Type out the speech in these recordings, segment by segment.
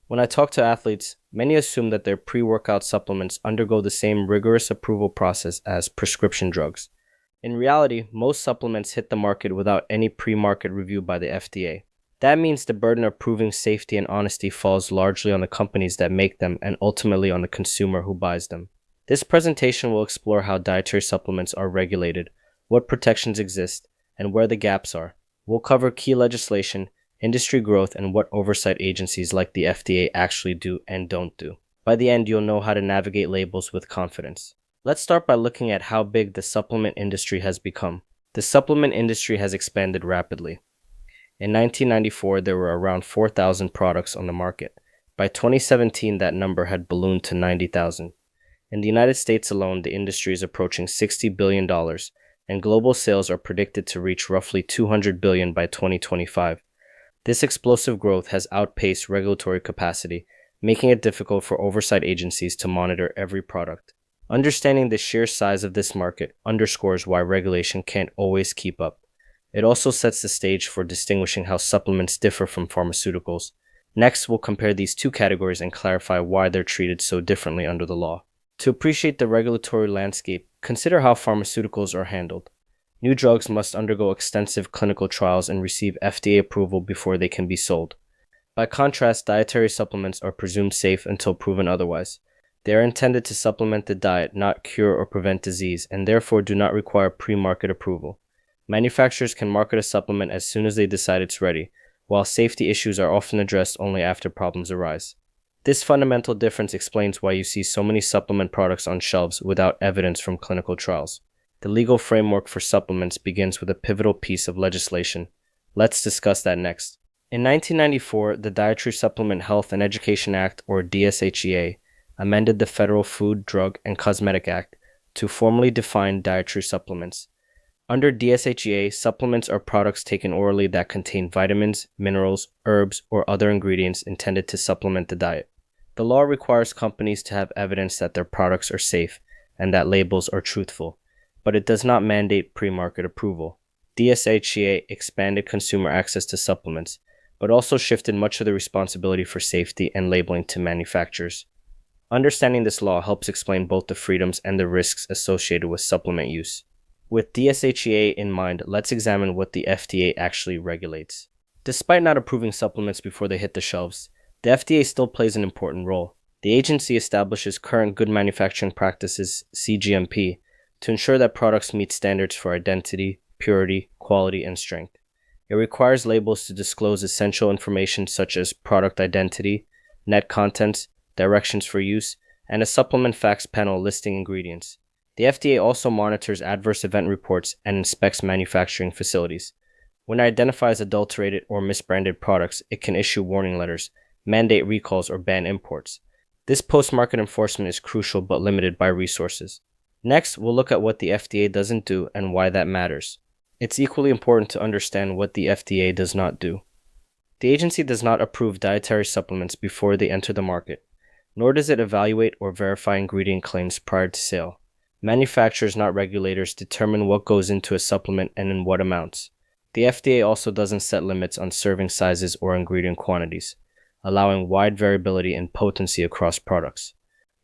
When I talk to athletes, many assume that their pre-workout supplements undergo the same rigorous approval process as prescription drugs. In reality, most supplements hit the market without any pre-market review by the FDA. That means the burden of proving safety and honesty falls largely on the companies that make them and ultimately on the consumer who buys them. This presentation will explore how dietary supplements are regulated, what protections exist, and where the gaps are. We'll cover key legislation, industry growth, and what oversight agencies like the FDA actually do and don't do. By the end, you'll know how to navigate labels with confidence. Let's start by looking at how big the supplement industry has become. The supplement industry has expanded rapidly. In 1994, there were around 4,000 products on the market. By 2017, that number had ballooned to 90,000. In the United States alone, the industry is approaching $60 billion, and global sales are predicted to reach roughly $200 billion by 2025. This explosive growth has outpaced regulatory capacity, making it difficult for oversight agencies to monitor every product. Understanding the sheer size of this market underscores why regulation can't always keep up. It also sets the stage for distinguishing how supplements differ from pharmaceuticals. Next, we'll compare these two categories and clarify why they're treated so differently under the law. To appreciate the regulatory landscape, consider how pharmaceuticals are handled. New drugs must undergo extensive clinical trials and receive FDA approval before they can be sold. By contrast, dietary supplements are presumed safe until proven otherwise. They are intended to supplement the diet, not cure or prevent disease, and therefore do not require pre-market approval. Manufacturers can market a supplement as soon as they decide it's ready, while safety issues are often addressed only after problems arise. This fundamental difference explains why you see so many supplement products on shelves without evidence from clinical trials. The legal framework for supplements begins with a pivotal piece of legislation. Let's discuss that next. In 1994, the Dietary Supplement Health and Education Act, or DSHEA, amended the Federal Food, Drug, and Cosmetic Act to formally define dietary supplements. Under DSHEA, supplements are products taken orally that contain vitamins, minerals, herbs, or other ingredients intended to supplement the diet. The law requires companies to have evidence that their products are safe and that labels are truthful, but it does not mandate pre-market approval. DSHEA expanded consumer access to supplements, but also shifted much of the responsibility for safety and labeling to manufacturers. Understanding this law helps explain both the freedoms and the risks associated with supplement use. With DSHEA in mind, let's examine what the FDA actually regulates. Despite not approving supplements before they hit the shelves, the FDA still plays an important role. The agency establishes current good manufacturing practices, cGMP, to ensure that products meet standards for identity, purity, quality, and strength. It requires labels to disclose essential information such as product identity, net contents, directions for use, and a supplement facts panel listing ingredients. The FDA also monitors adverse event reports and inspects manufacturing facilities. When it identifies adulterated or misbranded products, it can issue warning letters, mandate recalls, or ban imports. This post-market enforcement is crucial but limited by resources. Next, we'll look at what the FDA doesn't do and why that matters. It's equally important to understand what the FDA does not do. The agency does not approve dietary supplements before they enter the market, nor does it evaluate or verify ingredient claims prior to sale. Manufacturers, not regulators, determine what goes into a supplement and in what amounts. The FDA also doesn't set limits on serving sizes or ingredient quantities, allowing wide variability in potency across products.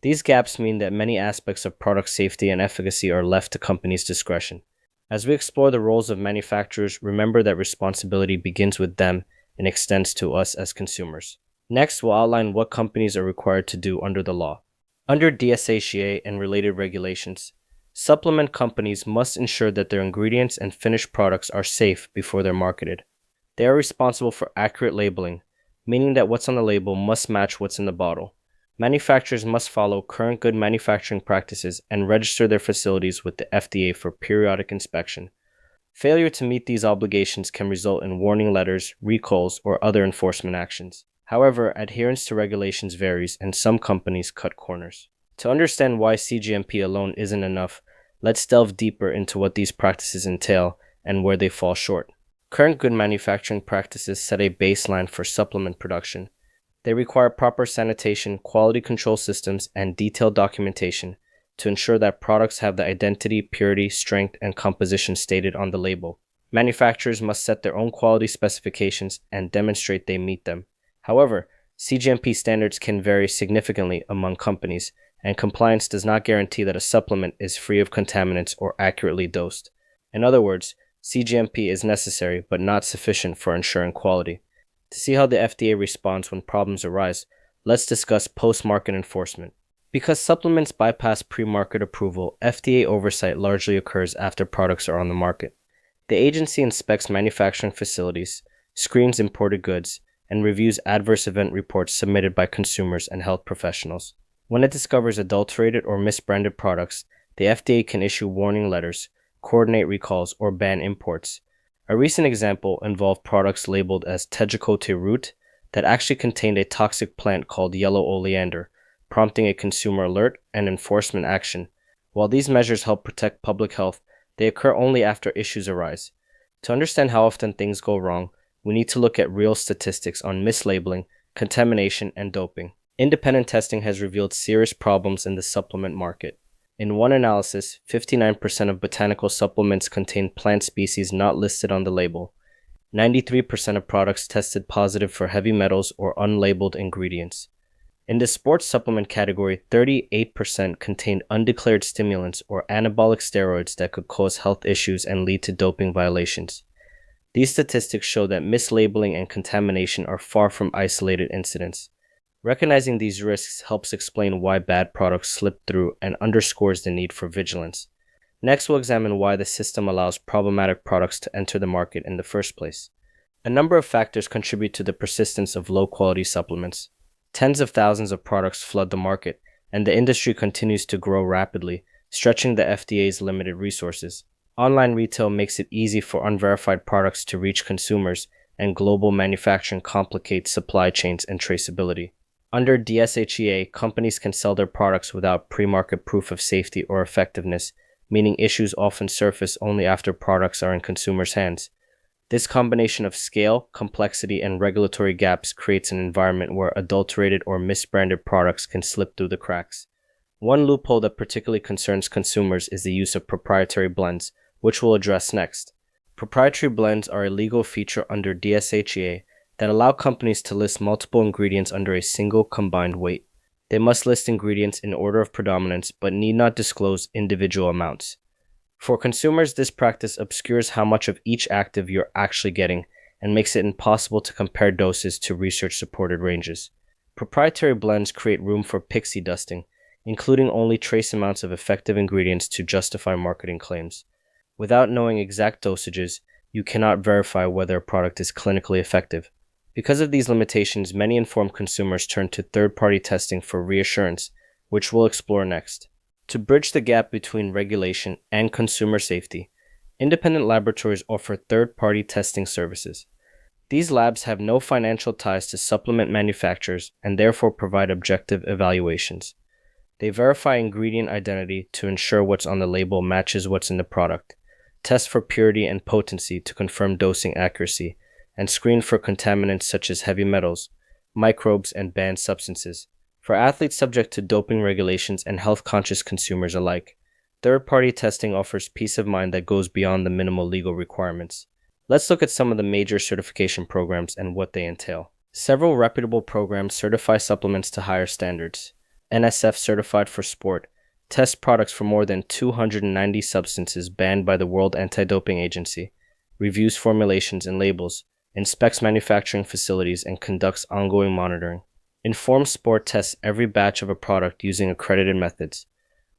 These gaps mean that many aspects of product safety and efficacy are left to companies' discretion. As we explore the roles of manufacturers, remember that responsibility begins with them and extends to us as consumers. Next, we'll outline what companies are required to do under the law. Under DSHEA and related regulations, supplement companies must ensure that their ingredients and finished products are safe before they're marketed. They are responsible for accurate labeling, meaning that what's on the label must match what's in the bottle. Manufacturers must follow current good manufacturing practices and register their facilities with the FDA for periodic inspection. Failure to meet these obligations can result in warning letters, recalls, or other enforcement actions. However, adherence to regulations varies and some companies cut corners. To understand why cGMP alone isn't enough, let's delve deeper into what these practices entail and where they fall short. Current good manufacturing practices set a baseline for supplement production. They require proper sanitation, quality control systems, and detailed documentation to ensure that products have the identity, purity, strength, and composition stated on the label. Manufacturers must set their own quality specifications and demonstrate they meet them. However, cGMP standards can vary significantly among companies, and compliance does not guarantee that a supplement is free of contaminants or accurately dosed. In other words, cGMP is necessary but not sufficient for ensuring quality. To see how the FDA responds when problems arise, let's discuss post-market enforcement. Because supplements bypass pre-market approval, FDA oversight largely occurs after products are on the market. The agency inspects manufacturing facilities, screens imported goods, and reviews adverse event reports submitted by consumers and health professionals. When it discovers adulterated or misbranded products, the FDA can issue warning letters, coordinate recalls, or ban imports. A recent example involved products labeled as tejocote root that actually contained a toxic plant called yellow oleander, prompting a consumer alert and enforcement action. While these measures help protect public health, they occur only after issues arise. To understand how often things go wrong, we need to look at real statistics on mislabeling, contamination, and doping. Independent testing has revealed serious problems in the supplement market. In one analysis, 59% of botanical supplements contained plant species not listed on the label. 93% of products tested positive for heavy metals or unlabeled ingredients. In the sports supplement category, 38% contained undeclared stimulants or anabolic steroids that could cause health issues and lead to doping violations. These statistics show that mislabeling and contamination are far from isolated incidents. Recognizing these risks helps explain why bad products slip through and underscores the need for vigilance. Next, we'll examine why the system allows problematic products to enter the market in the first place. A number of factors contribute to the persistence of low-quality supplements. Tens of thousands of products flood the market, and the industry continues to grow rapidly, stretching the FDA's limited resources. Online retail makes it easy for unverified products to reach consumers, and global manufacturing complicates supply chains and traceability. Under DSHEA, companies can sell their products without pre-market proof of safety or effectiveness, meaning issues often surface only after products are in consumers' hands. This combination of scale, complexity, and regulatory gaps creates an environment where adulterated or misbranded products can slip through the cracks. One loophole that particularly concerns consumers is the use of proprietary blends, which we'll address next. Proprietary blends are a legal feature under DSHEA that allow companies to list multiple ingredients under a single combined weight. They must list ingredients in order of predominance but need not disclose individual amounts. For consumers, this practice obscures how much of each active you're actually getting and makes it impossible to compare doses to research-supported ranges. Proprietary blends create room for pixie dusting, including only trace amounts of effective ingredients to justify marketing claims. Without knowing exact dosages, you cannot verify whether a product is clinically effective. Because of these limitations, many informed consumers turn to third-party testing for reassurance, which we'll explore next. To bridge the gap between regulation and consumer safety, independent laboratories offer third-party testing services. These labs have no financial ties to supplement manufacturers and therefore provide objective evaluations. They verify ingredient identity to ensure what's on the label matches what's in the product, test for purity and potency to confirm dosing accuracy, and screen for contaminants such as heavy metals, microbes, and banned substances. For athletes subject to doping regulations and health-conscious consumers alike, third-party testing offers peace of mind that goes beyond the minimal legal requirements. Let's look at some of the major certification programs and what they entail. Several reputable programs certify supplements to higher standards. NSF Certified for Sport tests products for more than 290 substances banned by the World Anti-Doping Agency, reviews formulations and labels, inspects manufacturing facilities, and conducts ongoing monitoring. Informed Sport tests every batch of a product using accredited methods,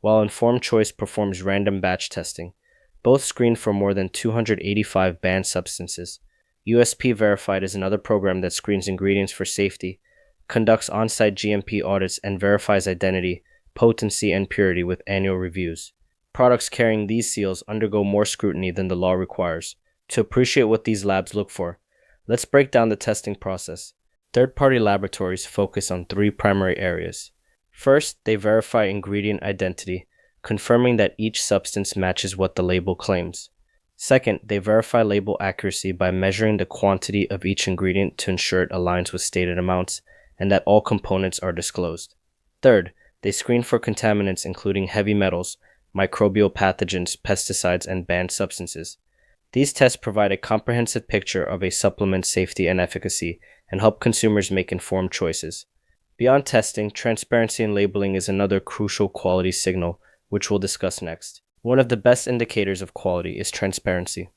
while Informed Choice performs random batch testing. Both screen for more than 285 banned substances. USP Verified is another program that screens ingredients for safety, conducts on-site GMP audits, and verifies identity, potency, and purity with annual reviews. Products carrying these seals undergo more scrutiny than the law requires. To appreciate what these labs look for, let's break down the testing process. Third-party laboratories focus on three primary areas. First, they verify ingredient identity, confirming that each substance matches what the label claims. Second, they verify label accuracy by measuring the quantity of each ingredient to ensure it aligns with stated amounts and that all components are disclosed. Third, they screen for contaminants including heavy metals, microbial pathogens, pesticides, and banned substances. These tests provide a comprehensive picture of a supplement's safety and efficacy and help consumers make informed choices. Beyond testing, transparency in labeling is another crucial quality signal, which we'll discuss next. One of the best indicators of quality is transparency.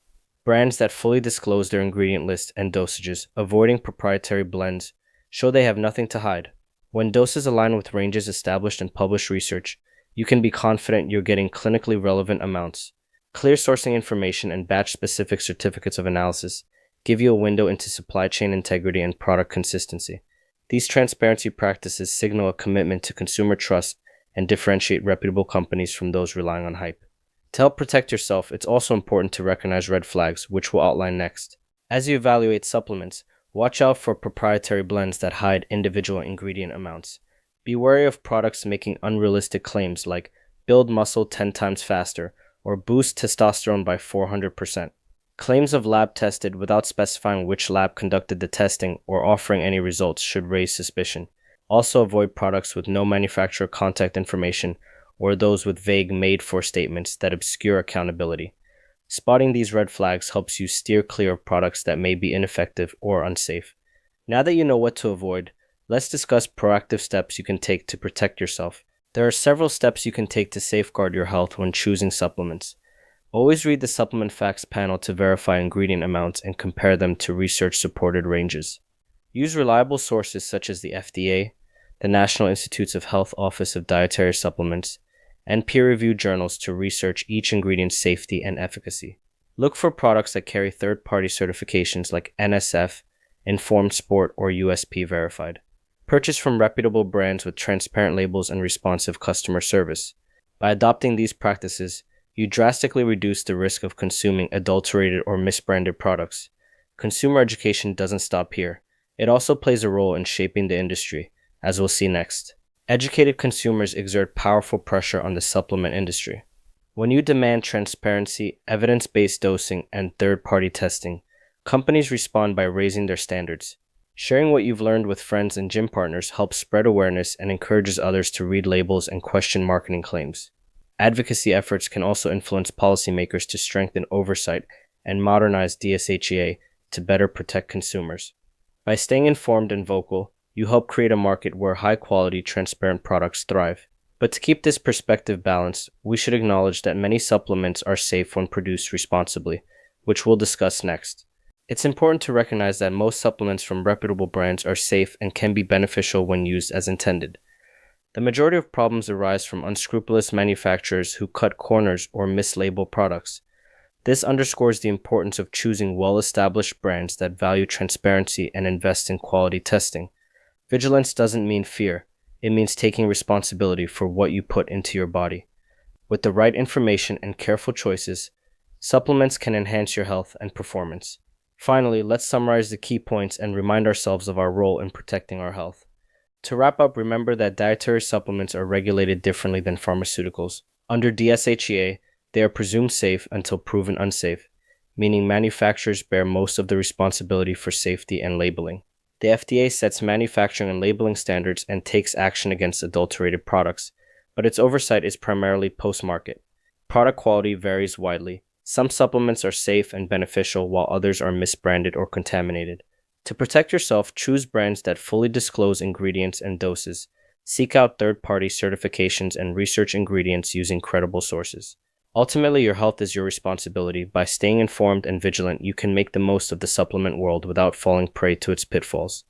Brands that fully disclose their ingredient list and dosages, avoiding proprietary blends, show they have nothing to hide. When doses align with ranges established in published research, you can be confident you're getting clinically relevant amounts. Clear sourcing information and batch-specific certificates of analysis give you a window into supply chain integrity and product consistency. These transparency practices signal a commitment to consumer trust and differentiate reputable companies from those relying on hype. To help protect yourself, it's also important to recognize red flags, which we'll outline next. As you evaluate supplements, watch out for proprietary blends that hide individual ingredient amounts. Be wary of products making unrealistic claims like build muscle 10 times faster or boost testosterone by 400%. Claims of lab tested without specifying which lab conducted the testing or offering any results should raise suspicion. Also avoid products with no manufacturer contact information or those with vague made-for statements that obscure accountability. Spotting these red flags helps you steer clear of products that may be ineffective or unsafe. Now that you know what to avoid, let's discuss proactive steps you can take to protect yourself. There are several steps you can take to safeguard your health when choosing supplements. Always read the supplement facts panel to verify ingredient amounts and compare them to research-supported ranges. Use reliable sources such as the FDA, the National Institutes of Health Office of Dietary Supplements, and peer-reviewed journals to research each ingredient's safety and efficacy. Look for products that carry third-party certifications like NSF, Informed Sport, or USP Verified. Purchase from reputable brands with transparent labels and responsive customer service. By adopting these practices, you drastically reduce the risk of consuming adulterated or misbranded products. Consumer education doesn't stop here. It also plays a role in shaping the industry, as we'll see next. Educated consumers exert powerful pressure on the supplement industry. When you demand transparency, evidence-based dosing, and third-party testing, companies respond by raising their standards. Sharing what you've learned with friends and gym partners helps spread awareness and encourages others to read labels and question marketing claims. Advocacy efforts can also influence policymakers to strengthen oversight and modernize DSHEA to better protect consumers. By staying informed and vocal, you help create a market where high-quality, transparent products thrive. But to keep this perspective balanced, we should acknowledge that many supplements are safe when produced responsibly, which we'll discuss next. It's important to recognize that most supplements from reputable brands are safe and can be beneficial when used as intended. The majority of problems arise from unscrupulous manufacturers who cut corners or mislabel products. This underscores the importance of choosing well-established brands that value transparency and invest in quality testing. Vigilance doesn't mean fear. It means taking responsibility for what you put into your body. With the right information and careful choices, supplements can enhance your health and performance. Finally, let's summarize the key points and remind ourselves of our role in protecting our health. To wrap up, remember that dietary supplements are regulated differently than pharmaceuticals. Under DSHEA, they are presumed safe until proven unsafe, meaning manufacturers bear most of the responsibility for safety and labeling. The FDA sets manufacturing and labeling standards and takes action against adulterated products, but its oversight is primarily post-market. Product quality varies widely. Some supplements are safe and beneficial while others are misbranded or contaminated. To protect yourself, choose brands that fully disclose ingredients and doses. Seek out third-party certifications and research ingredients using credible sources. Ultimately, your health is your responsibility. By staying informed and vigilant, you can make the most of the supplement world without falling prey to its pitfalls.